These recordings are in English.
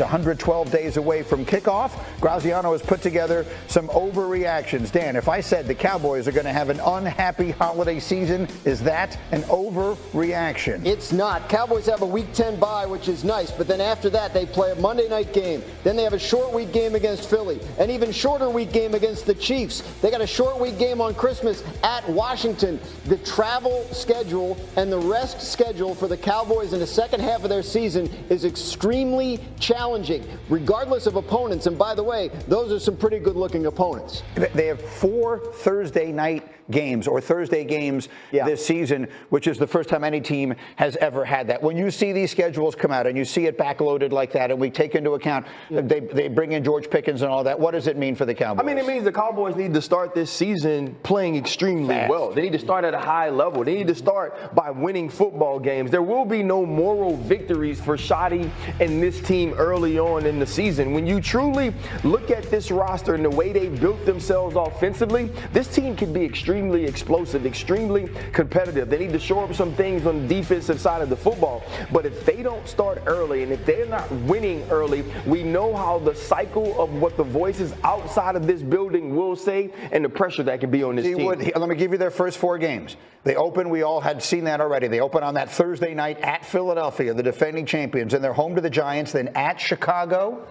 112 days away from kickoff, Graziano has put together some overreactions. Dan, if I said the Cowboys are going to have an unhappy holiday season, is that an overreaction? It's not. Cowboys have a Week 10 bye, which is nice, but then after that they play a Monday night game. Then they have a short week game against Philly, an even shorter week game against the Chiefs. They got a short week game on Christmas at Washington. The travel schedule and the rest schedule for the Cowboys in the second half of their season is extremely challenging, regardless of opponents. And by the way, those are some pretty good-looking opponents. They have 4 Thursday night games or Thursday games this season, which is the first time any team has ever had that. When you see these schedules come out and you see it backloaded like that, and we take into account they bring in George Pickens and all that, what does it mean for the Cowboys? I mean, it means the Cowboys need to start this season playing extremely well. They need to start at a high level. They need to start by winning football games. There will be no moral victories for Shoddy and this team early on in the season. When you truly look at this roster and the way they've built themselves offensively, this team can be extremely explosive, extremely competitive. They need to shore up some things on the defensive side of the football. But if they don't start early and if they're not winning early, we know how the cycle of what the voices outside of this building will say and the pressure that can be on this team. Let me give you their first 4 games. They open, we all had seen that already. They open on that Thursday night at Philadelphia, the defending champions, and they're home to the Giants, then at Chicago,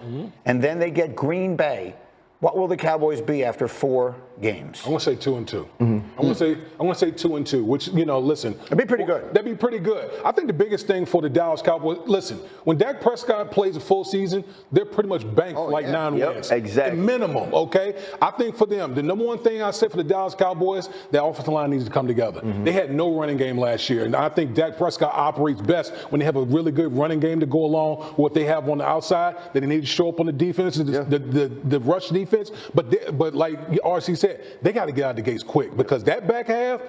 and then they get Green Bay. What will the Cowboys be after 4 games? I want to say 2-2. I want to say 2-2. Which, listen, that'd be pretty good. That'd be pretty good. I think the biggest thing for the Dallas Cowboys. Listen, when Dak Prescott plays a full season, they're pretty much banked for 9 wins. Exactly. The minimum. Okay. I think for them, the number one thing I said for the Dallas Cowboys, their offensive line needs to come together. They had no running game last year, and I think Dak Prescott operates best when they have a really good running game to go along with what they have on the outside. That they need to show up on the defense, the rush defense. But like RC said, they got to get out the gates quick because that back half,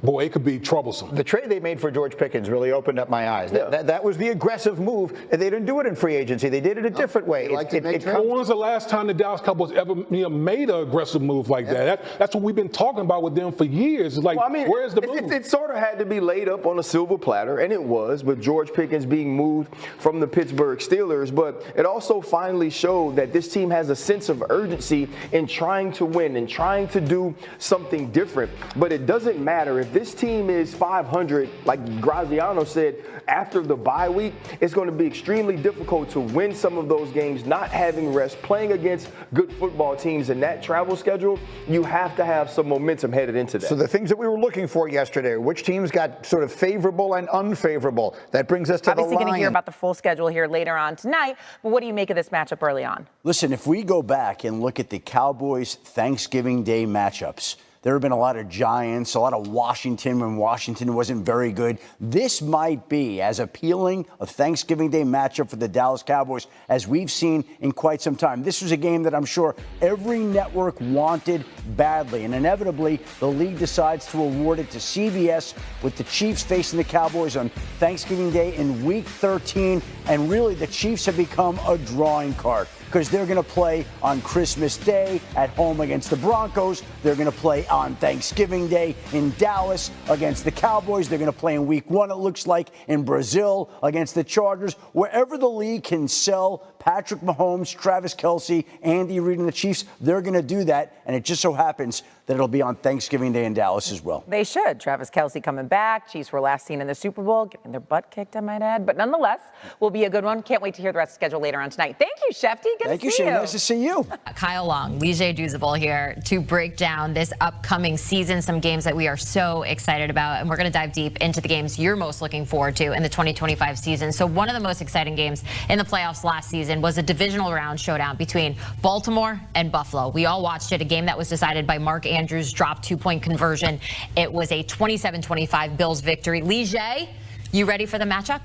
boy, it could be troublesome. The trade they made for George Pickens really opened up my eyes. That was the aggressive move. They didn't do it in free agency. They did it a different way. When was the last time the Dallas Cowboys ever made an aggressive move like that? That's what we've been talking about with them for years. It's like, where's the move? It sort of had to be laid up on a silver platter, and it was, with George Pickens being moved from the Pittsburgh Steelers. But it also finally showed that this team has a sense of urgency in trying to win and trying to do something different. But it doesn't matter if this team is 500, like Graziano said, after the bye week, it's going to be extremely difficult to win some of those games, not having rest, playing against good football teams in that travel schedule. You have to have some momentum headed into that. So the things that we were looking for yesterday, which teams got sort of favorable and unfavorable? That brings us to obviously going to hear about the full schedule here later on tonight, but what do you make of this matchup early on? Listen, if we go back and look at the Cowboys Thanksgiving Day matchups, there have been a lot of Giants, a lot of Washington when Washington wasn't very good. This might be as appealing a Thanksgiving Day matchup for the Dallas Cowboys as we've seen in quite some time. This was a game that I'm sure every network wanted badly, and inevitably the league decides to award it to CBS with the Chiefs facing the Cowboys on Thanksgiving Day in Week 13, and really the Chiefs have become a drawing card because they're going to play on Christmas Day at home against the Broncos. They're going to play on Thanksgiving Day in Dallas against the Cowboys. They're going to play in Week 1, it looks like, in Brazil against the Chargers. Wherever the league can sell Patrick Mahomes, Travis Kelce, Andy Reid, and the Chiefs, they're going to do that. And it just so happens that it'll be on Thanksgiving Day in Dallas as well. They should. Travis Kelce coming back. Chiefs were last seen in the Super Bowl, getting their butt kicked, I might add. But nonetheless, will be a good one. Can't wait to hear the rest of the schedule later on tonight. Thank you, Shefty. Thank you, Shannon. Nice to see you. Kyle Long, Lige Duzable here to break down this upcoming season, some games that we are so excited about. And we're going to dive deep into the games you're most looking forward to in the 2025 season. So one of the most exciting games in the playoffs last season was a divisional round showdown between Baltimore and Buffalo. We all watched it, a game that was decided by Mark Andrews' drop 2-point conversion. It was a 27-25 Bills victory. Lige, you ready for the matchup?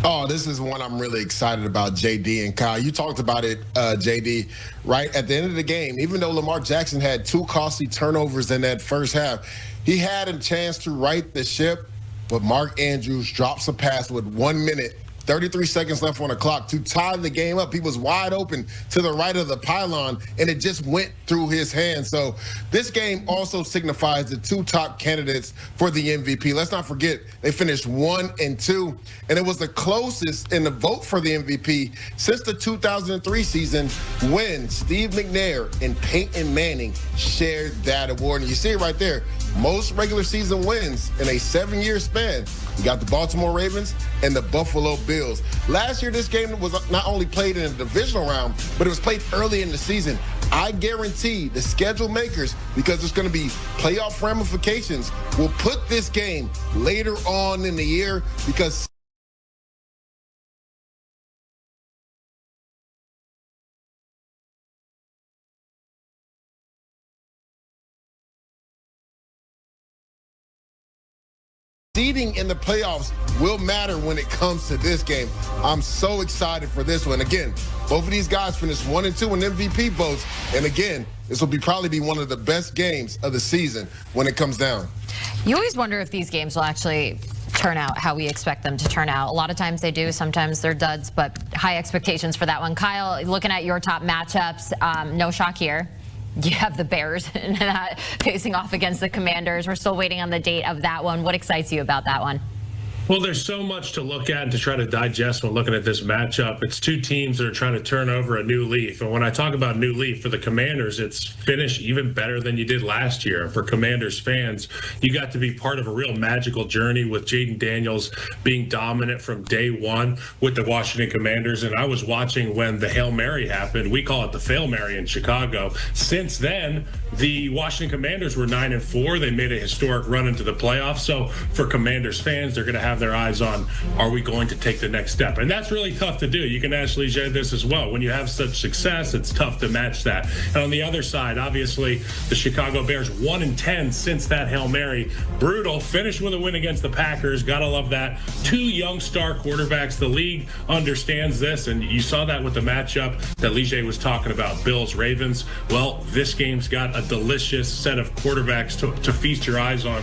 Oh, this is one I'm really excited about, JD and Kyle. You talked about it, JD, right? At the end of the game, even though Lamar Jackson had 2 costly turnovers in that first half, he had a chance to right the ship, but Mark Andrews drops a pass with 1 minute 33 seconds left on the clock to tie the game up. He was wide open to the right of the pylon, and it just went through his hands. So this game also signifies the two top candidates for the MVP. Let's not forget, they finished 1 and 2, and it was the closest in the vote for the MVP since the 2003 season when Steve McNair and Peyton Manning shared that award. And you see it right there. Most regular season wins in a 7-year span. You got the Baltimore Ravens and the Buffalo Bills. Last year, this game was not only played in a divisional round, but it was played early in the season. I guarantee the schedule makers, because there's going to be playoff ramifications, will put this game later on in the year because seeding in the playoffs will matter when it comes to this game. I'm so excited for this one. Again, both of these guys finished 1 and 2 in MVP votes. And again, this will probably be one of the best games of the season when it comes down. You always wonder if these games will actually turn out how we expect them to turn out. A lot of times they do, sometimes they're duds, but high expectations for that one. Kyle, looking at your top matchups, no shock here. You have the Bears facing off against the Commanders. We're still waiting on the date of that one. What excites you about that one? Well, there's so much to look at and to try to digest when looking at this matchup. It's two teams that are trying to turn over a new leaf. And when I talk about new leaf for the Commanders, it's finish even better than you did last year. For Commanders fans, you got to be part of a real magical journey with Jayden Daniels being dominant from day one with the Washington Commanders. And I was watching when the Hail Mary happened. We call it the Fail Mary in Chicago. Since then, the Washington Commanders were 9 and 4. They made a historic run into the playoffs. So for Commanders fans, they're going to have their eyes on, are we going to take the next step? And that's really tough to do. You can ask Lige this as well. When you have such success, it's tough to match that. And on the other side, obviously, the Chicago Bears 1 and 10 since that Hail Mary. Brutal. Finished with a win against the Packers. Gotta love that. Two young star quarterbacks. The league understands this, and you saw that with the matchup that Lige was talking about, Bills-Ravens. Well, this game's got a delicious set of quarterbacks to feast your eyes on.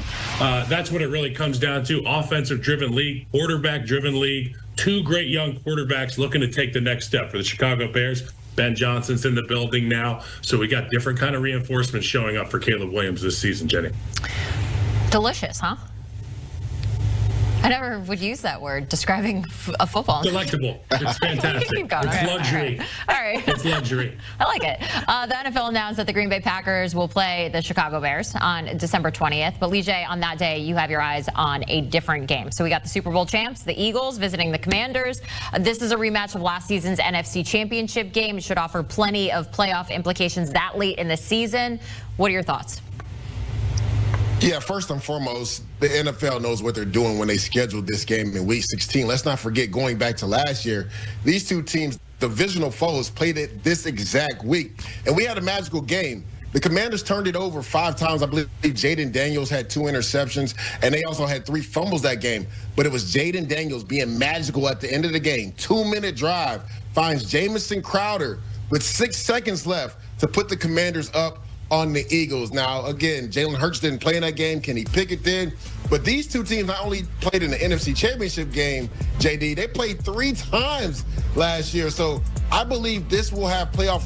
That's what it really comes down to. Offensive-driven league, quarterback-driven league, two great young quarterbacks looking to take the next step for the Chicago Bears. Ben Johnson's in the building now, so we got different kind of reinforcements showing up for Caleb Williams this season, Jenny. Delicious, huh? I never would use that word describing a football. Delectable. It's fantastic. Keep going. It's luxury. All right. It's luxury. I like it. The NFL announced that the Green Bay Packers will play the Chicago Bears on December 20th. But Lige, on that day, you have your eyes on a different game. So we got the Super Bowl champs, the Eagles, visiting the Commanders. This is a rematch of last season's NFC Championship game. It should offer plenty of playoff implications that late in the season. What are your thoughts? Yeah, first and foremost, the NFL knows what they're doing when they scheduled this game in Week 16. Let's not forget, going back to last year, these two teams, divisional foes, played it this exact week. And we had a magical game. The Commanders turned it over 5 times. I believe Jayden Daniels had 2 interceptions, and they also had 3 fumbles that game. But it was Jayden Daniels being magical at the end of the game. 2-minute drive, finds Jamison Crowder with 6 seconds left to put the Commanders up on the Eagles. Now, again, Jalen Hurts didn't play in that game. Kenny Pickett did. But these two teams not only played in the NFC Championship game, JD, they played 3 times last year. So I believe this will have playoff